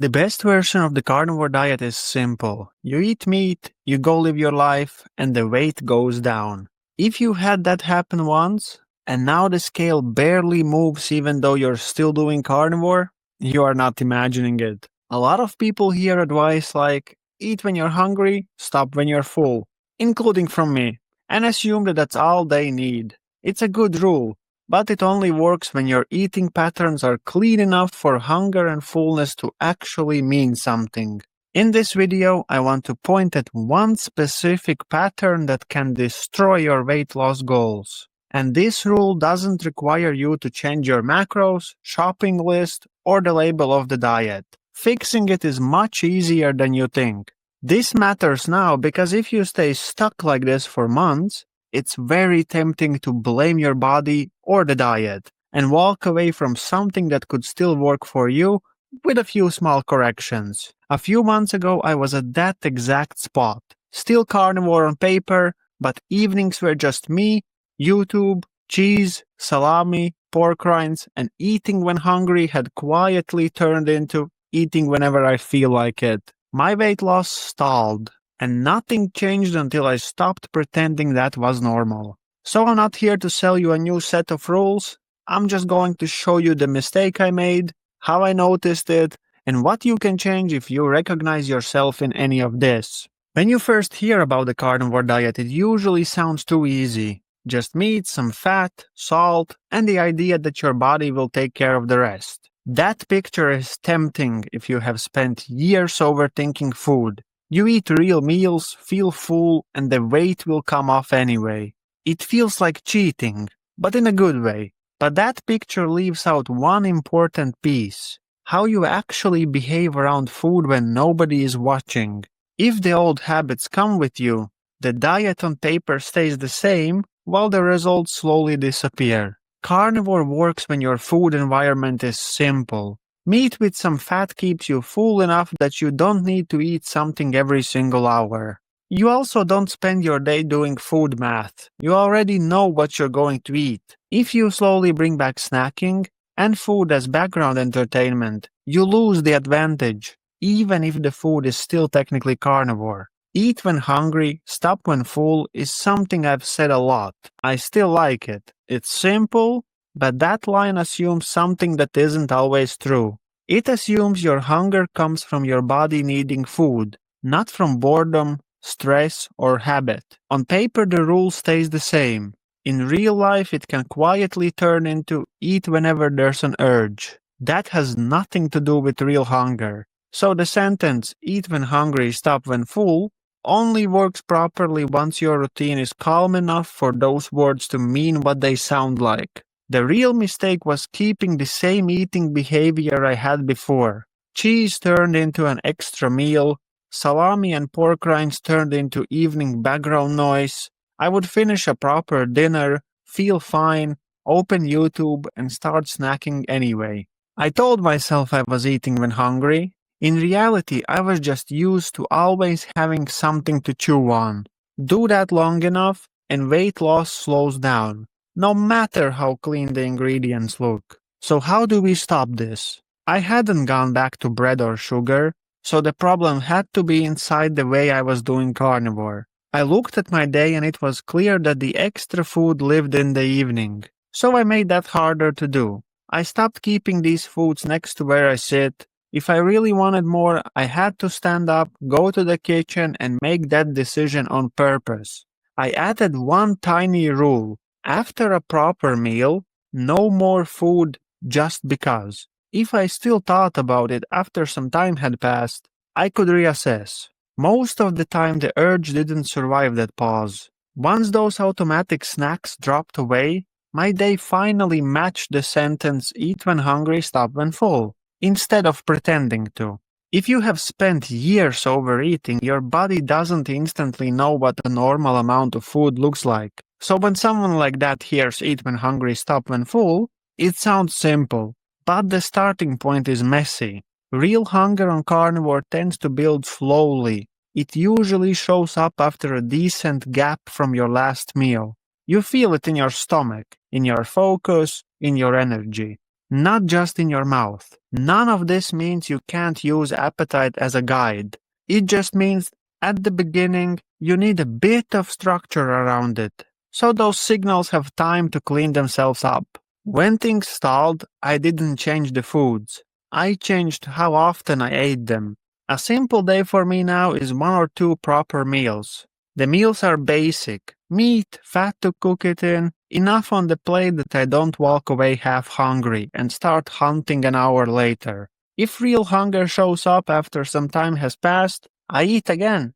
The best version of the carnivore diet is simple. You eat meat, you go live your life, and the weight goes down. If you had that happen once, and now the scale barely moves even though you're still doing carnivore, you are not imagining it. A lot of people hear advice like, eat when you're hungry, stop when you're full, including from me, and assume that that's all they need. It's a good rule, but it only works when your eating patterns are clean enough for hunger and fullness to actually mean something. In this video, I want to point at one specific pattern that can destroy your weight loss goals. And this rule doesn't require you to change your macros, shopping list, or the label of the diet. Fixing it is much easier than you think. This matters now because if you stay stuck like this for months, it's very tempting to blame your body or the diet and walk away from something that could still work for you with a few small corrections. A few months ago, I was at that exact spot. Still carnivore on paper, but evenings were just me, YouTube, cheese, salami, pork rinds, and eating when hungry had quietly turned into eating whenever I feel like it. My weight loss stalled. And nothing changed until I stopped pretending that was normal. So I'm not here to sell you a new set of rules. I'm just going to show you the mistake I made, how I noticed it, and what you can change if you recognize yourself in any of this. When you first hear about the carnivore diet, it usually sounds too easy. Just meat, some fat, salt, and the idea that your body will take care of the rest. That picture is tempting if you have spent years overthinking food. You eat real meals, feel full, and the weight will come off anyway. It feels like cheating, but in a good way. But that picture leaves out one important piece: how you actually behave around food when nobody is watching. If the old habits come with you, the diet on paper stays the same, while the results slowly disappear. Carnivore works when your food environment is simple. Meat with some fat keeps you full enough that you don't need to eat something every single hour. You also don't spend your day doing food math. You already know what you're going to eat. If you slowly bring back snacking and food as background entertainment, you lose the advantage, even if the food is still technically carnivore. Eat when hungry, stop when full is something I've said a lot. I still like it. It's simple, but that line assumes something that isn't always true. It assumes your hunger comes from your body needing food, not from boredom, stress, or habit. On paper, the rule stays the same. In real life, it can quietly turn into eat whenever there's an urge. That has nothing to do with real hunger. So the sentence, eat when hungry, stop when full, only works properly once your routine is calm enough for those words to mean what they sound like. The real mistake was keeping the same eating behavior I had before. Cheese turned into an extra meal, salami and pork rinds turned into evening background noise. I would finish a proper dinner, feel fine, open YouTube, and start snacking anyway. I told myself I was eating when hungry. In reality, I was just used to always having something to chew on. Do that long enough, and weight loss slows down, no matter how clean the ingredients look. So how do we stop this? I hadn't gone back to bread or sugar, so the problem had to be inside the way I was doing carnivore. I looked at my day and it was clear that the extra food lived in the evening. So I made that harder to do. I stopped keeping these foods next to where I sit. If I really wanted more, I had to stand up, go to the kitchen, and make that decision on purpose. I added one tiny rule. After a proper meal, no more food just because. If I still thought about it after some time had passed, I could reassess. Most of the time the urge didn't survive that pause. Once those automatic snacks dropped away, my day finally matched the sentence eat when hungry, stop when full, instead of pretending to. If you have spent years overeating, your body doesn't instantly know what a normal amount of food looks like. So when someone like that hears eat when hungry, stop when full, it sounds simple, but the starting point is messy. Real hunger on carnivore tends to build slowly. It usually shows up after a decent gap from your last meal. You feel it in your stomach, in your focus, in your energy. not just in your mouth. None of this means you can't use appetite as a guide. It just means at the beginning you need a bit of structure around it, so those signals have time to clean themselves up. When things stalled, I didn't change the foods. I changed how often I ate them. A simple day for me now is 1 or 2 proper meals. The meals are basic: meat, fat to cook it in, enough on the plate that I don't walk away half hungry and start hunting an hour later. If real hunger shows up after some time has passed, I eat again.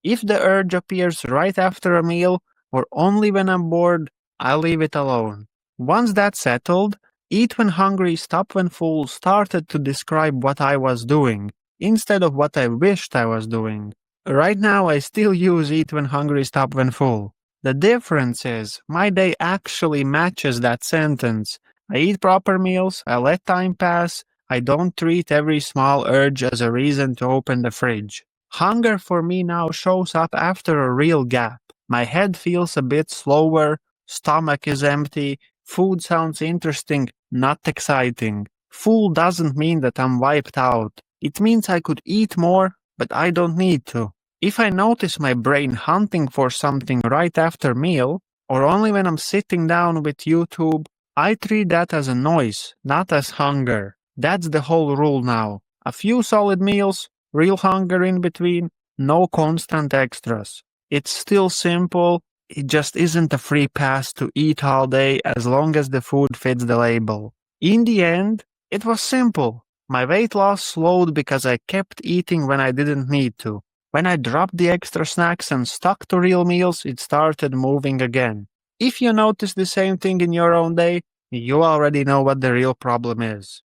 If the urge appears right after a meal or only when I'm bored, I leave it alone. Once that's settled, eat when hungry, stop when full started to describe what I was doing instead of what I wished I was doing. Right now, I still use eat when hungry, stop when full. The difference is my day actually matches that sentence. I eat proper meals, I let time pass, I don't treat every small urge as a reason to open the fridge. Hunger for me now shows up after a real gap. My head feels a bit slower, stomach is empty, food sounds interesting, not exciting. Full doesn't mean that I'm wiped out. It means I could eat more, but I don't need to. If I notice my brain hunting for something right after meal, or only when I'm sitting down with YouTube, I treat that as a noise, not as hunger. That's the whole rule now. A few solid meals, real hunger in between, no constant extras. It's still simple, it just isn't a free pass to eat all day as long as the food fits the label. In the end, it was simple. My weight loss slowed because I kept eating when I didn't need to. When I dropped the extra snacks and stuck to real meals, it started moving again. If you notice the same thing in your own day, you already know what the real problem is.